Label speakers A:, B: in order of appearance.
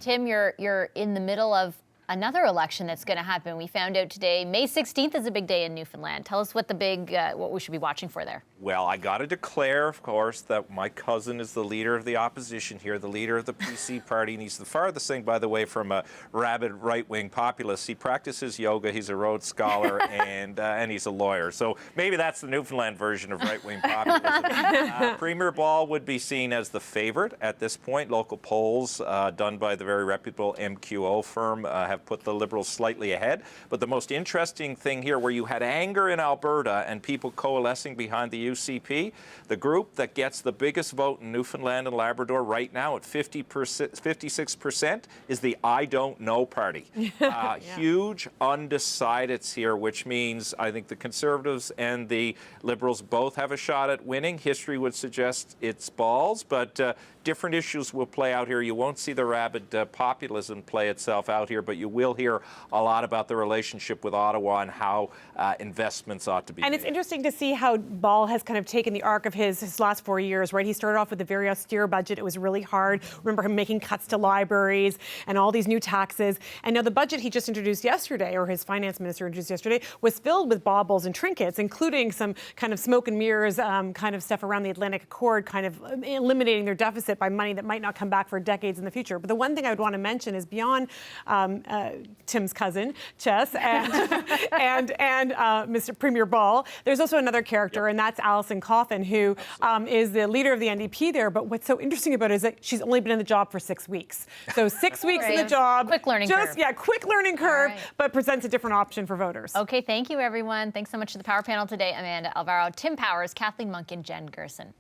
A: Tim, you're in the middle of another election that's going to happen. We found out today, May 16th is a big day in Newfoundland. Tell us what what we should be watching for there.
B: Well, I got to declare, of course, that my cousin is the leader of the opposition here, the leader of the PC party, and he's the farthest thing, by the way, from a rabid right-wing populist. He practices yoga, he's a Rhodes Scholar, and he's a lawyer. So maybe that's the Newfoundland version of right-wing populism. Premier Ball would be seen as the favorite at this point. Local polls done by the very reputable MQO firm have put the Liberals slightly ahead. But the most interesting thing here, where you had anger in Alberta and people coalescing behind the UCP, the group that gets the biggest vote in Newfoundland and Labrador right now at 56% is the I Don't Know party. Huge undecideds here, which means I think the Conservatives and the Liberals both have a shot at winning. History would suggest it's Balls, but different issues will play out here. You won't see the rabid populism play itself out here, but you will hear a lot about the relationship with Ottawa and how investments ought to be made.
C: It's interesting to see how Ball has kind of taken the arc of his last 4 years, right? He started off with a very austere budget. It was really hard. Remember him making cuts to libraries and all these new taxes. And now the budget he just introduced yesterday, or his finance minister introduced yesterday, was filled with baubles and trinkets, including some kind of smoke and mirrors kind of stuff around the Atlantic Accord, kind of eliminating their deficit by money that might not come back for decades in the future. But the one thing I would want to mention is beyond Tim's cousin, Chess, and Mr. Premier Ball, there's also another character, and that's Alison Coffin, who is the leader of the NDP there. But what's so interesting about it is that she's only been in the job for 6 weeks. So 6 weeks in the job.
A: Quick learning curve.
C: Yeah, quick learning curve, but presents a different option for voters.
A: Okay, thank you, everyone. Thanks so much to the Power Panel today. Amanda Alvaro, Tim Powers, Kathleen Monk, and Jen Gerson.